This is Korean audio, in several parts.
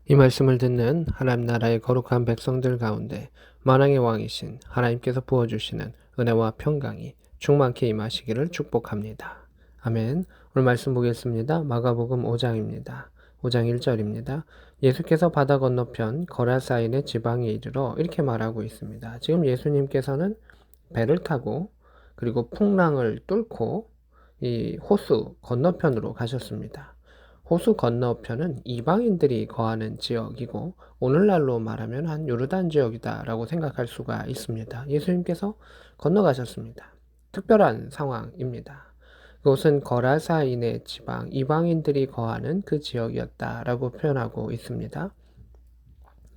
이 말씀을 듣는 하나님 나라의 거룩한 백성들 가운데 만왕의 왕이신 하나님께서 부어주시는 은혜와 평강이 충만케 임하시기를 축복합니다. 아멘. 오늘 말씀 보겠습니다. 마가복음 5장입니다. 5장 1절입니다. 예수께서 바다 건너편 거라사인의 지방에 이르러 이렇게 말하고 있습니다. 지금 예수님께서는 배를 타고 그리고 풍랑을 뚫고 이 호수 건너편으로 가셨습니다. 호수 건너편은 이방인들이 거하는 지역이고 오늘날로 말하면 한 요르단 지역이다라고 생각할 수가 있습니다. 예수님께서 건너가셨습니다. 특별한 상황입니다. 그곳은 거라사인의 지방, 이방인들이 거하는 그 지역이었다라고 표현하고 있습니다.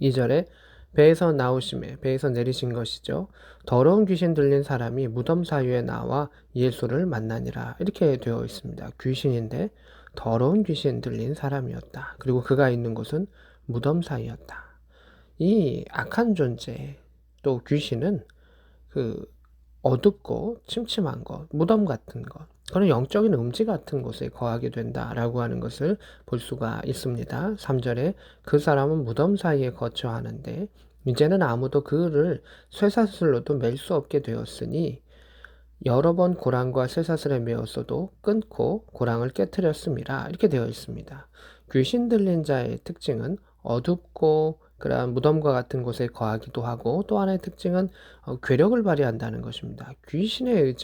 2절에 배에서 나오심에, 배에서 내리신 것이죠. 더러운 귀신 들린 사람이 무덤 사이에 나와 예수를 만나니라. 이렇게 되어 있습니다. 귀신인데 더러운 귀신 들린 사람이었다. 그리고 그가 있는 곳은 무덤 사이였다. 이 악한 존재, 또 귀신은 그 어둡고 침침한 것, 무덤 같은 것, 그런 영적인 음지 같은 곳에 거하게 된다라고 하는 것을 볼 수가 있습니다. 3절에 그 사람은 무덤 사이에 거처하는데 이제는 아무도 그를 쇠사슬로도 맬 수 없게 되었으니 여러 번 고랑과 쇠사슬에 매었어도 끊고 고랑을 깨뜨렸습니다. 이렇게 되어 있습니다. 귀신 들린 자의 특징은 어둡고 그러한 무덤과 같은 곳에 거하기도 하고 또 하나의 특징은 괴력을 발휘한다는 것입니다. 귀신의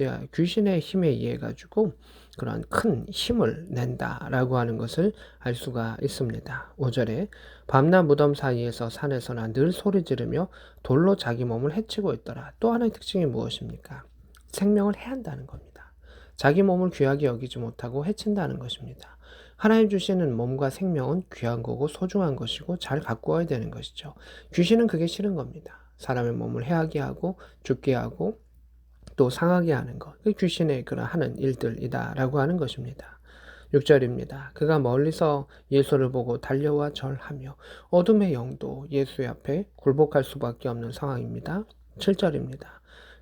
힘에 의해 가지고 그러한 큰 힘을 낸다라고 하는 것을 알 수가 있습니다. 5절에 밤낮 무덤 사이에서 산에서나 늘 소리 지르며 돌로 자기 몸을 해치고 있더라. 또 하나의 특징이 무엇입니까? 생명을 해한다는 겁니다. 자기 몸을 귀하게 여기지 못하고 해친다는 것입니다. 하나님 주시는 몸과 생명은 귀한 거고 소중한 것이고 잘 가꾸어야 되는 것이죠. 귀신은 그게 싫은 겁니다. 사람의 몸을 해하게 하고 죽게 하고 또 상하게 하는 것. 그 귀신의 그런 하는 일들이다라고 하는 것입니다. 6절입니다. 그가 멀리서 예수를 보고 달려와 절하며 어둠의 영도 예수의 앞에 굴복할 수밖에 없는 상황입니다. 7절입니다.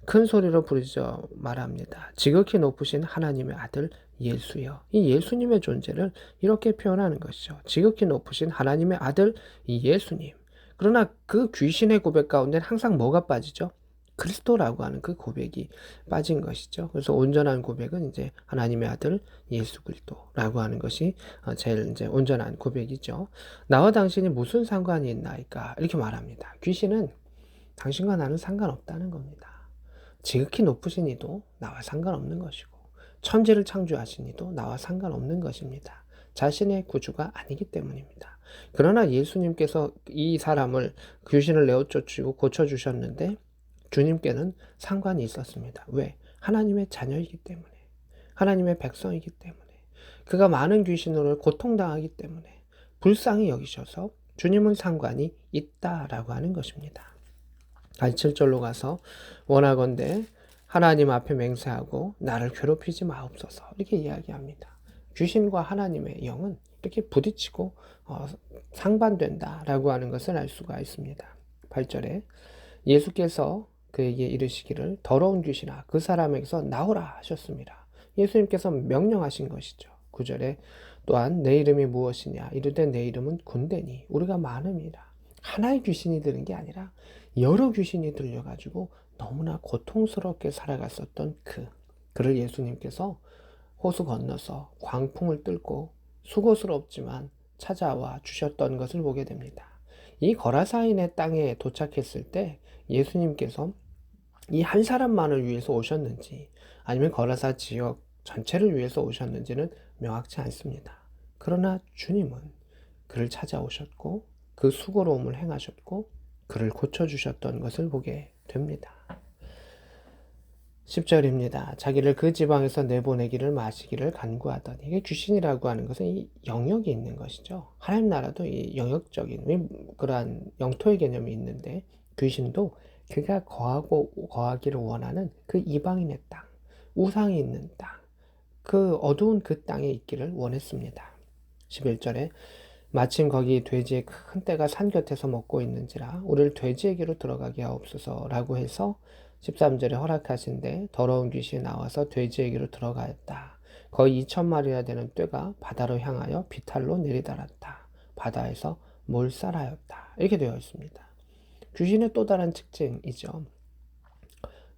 큰 소리로 부르짖어 말합니다. 지극히 높으신 하나님의 아들 예수여. 이 예수님의 존재를 이렇게 표현하는 것이죠. 지극히 높으신 하나님의 아들 이 예수님. 그러나 그 귀신의 고백 가운데는 항상 뭐가 빠지죠? 그리스도라고 하는 그 고백이 빠진 것이죠. 그래서 온전한 고백은 이제 하나님의 아들 예수 그리스도라고 하는 것이 제일 이제 온전한 고백이죠. 나와 당신이 무슨 상관이 있나이까? 이렇게 말합니다. 귀신은 당신과 나는 상관없다는 겁니다. 지극히 높으신 이도 나와 상관없는 것이고 천지를 창조하신 이도 나와 상관없는 것입니다. 자신의 구주가 아니기 때문입니다. 그러나 예수님께서 이 사람을 귀신을 내어쫓고 고쳐주셨는데 주님께는 상관이 있었습니다. 왜? 하나님의 자녀이기 때문에. 하나님의 백성이기 때문에. 그가 많은 귀신으로 고통당하기 때문에 불쌍히 여기셔서 주님은 상관이 있다라고 하는 것입니다. 다시 7절로 가서 원하건대 하나님 앞에 맹세하고 나를 괴롭히지 마옵소서 이렇게 이야기합니다. 귀신과 하나님의 영은 이렇게 부딪히고 상반된다라고 하는 것을 알 수가 있습니다. 8절에 예수께서 그에게 이르시기를 더러운 귀신아 그 사람에게서 나오라 하셨습니다. 예수님께서 명령하신 것이죠. 9절에 또한 내 이름이 무엇이냐 이르되 내 이름은 군대니 우리가 많음이라. 하나의 귀신이 들은 게 아니라 여러 귀신이 들려가지고 너무나 고통스럽게 살아갔었던 그를 예수님께서 호수 건너서 광풍을 뚫고 수고스럽지만 찾아와 주셨던 것을 보게 됩니다. 이 거라사인의 땅에 도착했을 때 예수님께서 이 한 사람만을 위해서 오셨는지 아니면 거라사 지역 전체를 위해서 오셨는지는 명확치 않습니다. 그러나 주님은 그를 찾아오셨고 그 수고로움을 행하셨고 그를 고쳐주셨던 것을 보게 됩니다. 10절입니다. 자기를 그 지방에서 내보내기를 마시기를 간구하더니 이게 귀신이라고 하는 것은 이 영역이 있는 것이죠. 하나님 나라도 이 영역적인 그러한 영토의 개념이 있는데 귀신도 그가 거하기를 원하는 그 이방인의 땅, 우상이 있는 땅, 그 어두운 그 땅에 있기를 원했습니다. 11절에 마침 거기 돼지의 큰 떼가 산 곁에서 먹고 있는지라 우리를 돼지에게로 들어가게 하옵소서라고 해서 13절에 허락하신데 더러운 귀신이 나와서 돼지에게로 들어가였다. 거의 2,000마리나 되는 떼가 바다로 향하여 비탈로 내리달았다. 바다에서 몰살하였다. 이렇게 되어 있습니다. 귀신의 또 다른 특징이죠.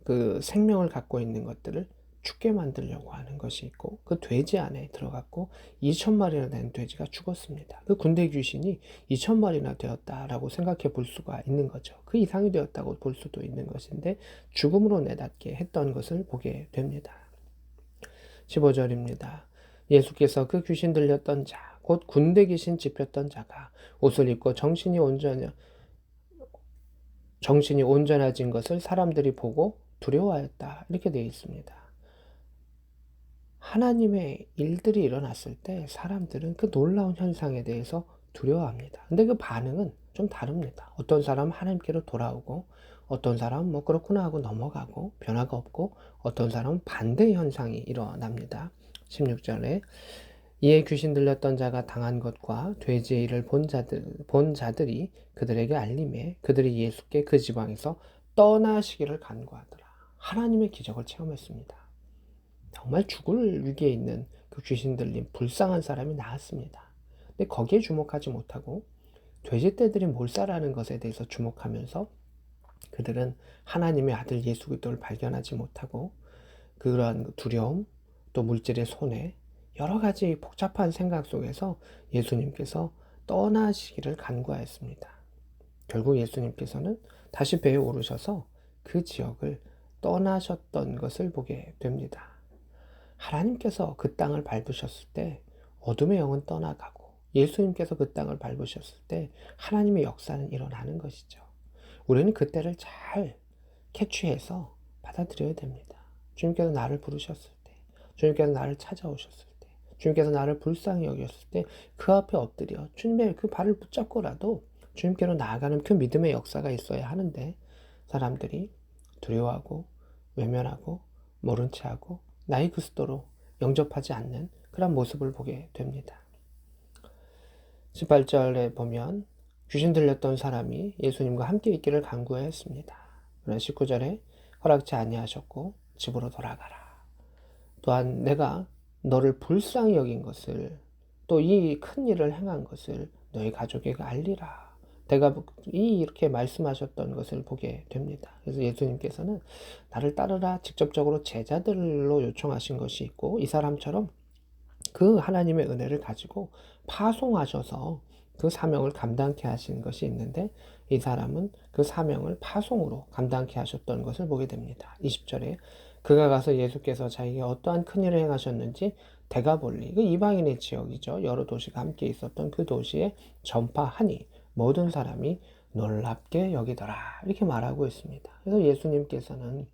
그 생명을 갖고 있는 것들을 죽게 만들려고 하는 것이 있고, 그 돼지 안에 들어갔고 2,000마리나 된 돼지가 죽었습니다. 그 군대 귀신이 2,000마리나 되었다라고 생각해 볼 수가 있는 거죠. 그 이상이 되었다고 볼 수도 있는 것인데 죽음으로 내닫게 했던 것을 보게 됩니다. 15절입니다. 예수께서 그 귀신 들렸던 자, 곧 군대 귀신 집혔던 자가 옷을 입고 정신이 온전해진 것을 사람들이 보고 두려워하였다. 이렇게 되어 있습니다. 하나님의 일들이 일어났을 때 사람들은 그 놀라운 현상에 대해서 두려워합니다. 근데 그 반응은 좀 다릅니다. 어떤 사람은 하나님께로 돌아오고, 어떤 사람은 뭐 그렇구나 하고 넘어가고 변화가 없고, 어떤 사람은 반대 현상이 일어납니다. 16절에 이에 귀신 들렸던 자가 당한 것과 돼지의 일을 본 자들이 그들에게 알림해 그들이 예수께 그 지방에서 떠나시기를 간구하더라. 하나님의 기적을 체험했습니다. 정말 죽을 위기에 있는 그 귀신 들린 불쌍한 사람이 나았습니다. 근데 거기에 주목하지 못하고 돼지떼들이 몰살하는 것에 대해서 주목하면서 그들은 하나님의 아들 예수 그리스도를 발견하지 못하고 그러한 두려움, 또 물질의 손해, 여러 가지 복잡한 생각 속에서 예수님께서 떠나시기를 간구하였습니다. 결국 예수님께서는 다시 배에 오르셔서 그 지역을 떠나셨던 것을 보게 됩니다. 하나님께서 그 땅을 밟으셨을 때 어둠의 영은 떠나가고, 예수님께서 그 땅을 밟으셨을 때 하나님의 역사는 일어나는 것이죠. 우리는 그때를 잘 캐치해서 받아들여야 됩니다. 주님께서 나를 부르셨을 때, 주님께서 나를 찾아오셨을 때, 주님께서 나를 불쌍히 여겼을 때 그 앞에 엎드려 주님의 그 발을 붙잡고라도 주님께로 나아가는 그 믿음의 역사가 있어야 하는데, 사람들이 두려워하고 외면하고 모른 체하고 나의 그리스도로 영접하지 않는 그런 모습을 보게 됩니다. 18절에 보면 귀신 들렸던 사람이 예수님과 함께 있기를 간구했습니다. 그러나 19절에 허락지 아니하셨고 집으로 돌아가라. 또한 내가 너를 불쌍히 여긴 것을, 또 이 큰 일을 행한 것을 너희 가족에게 알리라. 내가 이렇게 말씀하셨던 것을 보게 됩니다. 그래서 예수님께서는 나를 따르라 직접적으로 제자들로 요청하신 것이 있고, 이 사람처럼 그 하나님의 은혜를 가지고 파송하셔서 그 사명을 감당케 하신 것이 있는데, 이 사람은 그 사명을 파송으로 감당케 하셨던 것을 보게 됩니다. 20절에 그가 가서 예수께서 자기가 어떠한 큰일을 행하셨는지 데가볼리, 그 이방인의 지역이죠. 여러 도시가 함께 있었던 그 도시에 전파하니 모든 사람이 놀랍게 여기더라. 이렇게 말하고 있습니다. 그래서 예수님께서는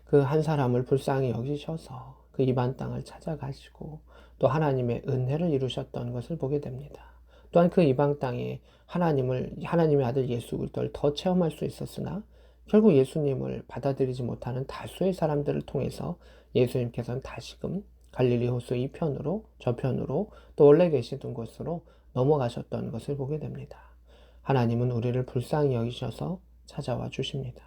그 한 사람을 불쌍히 여기셔서 그 이방 땅을 찾아가시고 또 하나님의 은혜를 이루셨던 것을 보게 됩니다. 또한 그 이방 땅에 하나님의 아들 예수 그리스도를 더 체험할 수 있었으나 결국 예수님을 받아들이지 못하는 다수의 사람들을 통해서 예수님께서는 다시금 갈릴리 호수 이편으로 저편으로 또 원래 계시던 곳으로 넘어가셨던 것을 보게 됩니다. 하나님은 우리를 불쌍히 여기셔서 찾아와 주십니다.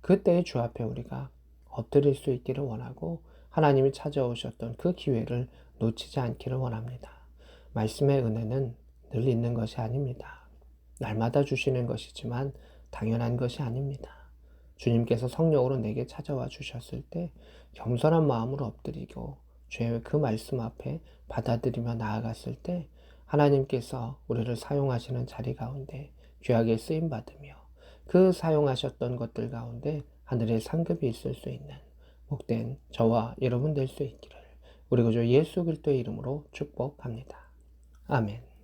그때의 주 앞에 우리가 엎드릴 수 있기를 원하고, 하나님이 찾아오셨던 그 기회를 놓치지 않기를 원합니다. 말씀의 은혜는 늘 있는 것이 아닙니다. 날마다 주시는 것이지만 당연한 것이 아닙니다. 주님께서 성령으로 내게 찾아와 주셨을 때 겸손한 마음으로 엎드리고 주의 그 말씀 앞에 받아들이며 나아갔을 때 하나님께서 우리를 사용하시는 자리 가운데 귀하게 쓰임받으며 그 사용하셨던 것들 가운데 하늘의 상급이 있을 수 있는 복된 저와 여러분 될 수 있기를 우리 구주 예수 그리스도의 이름으로 축복합니다. 아멘.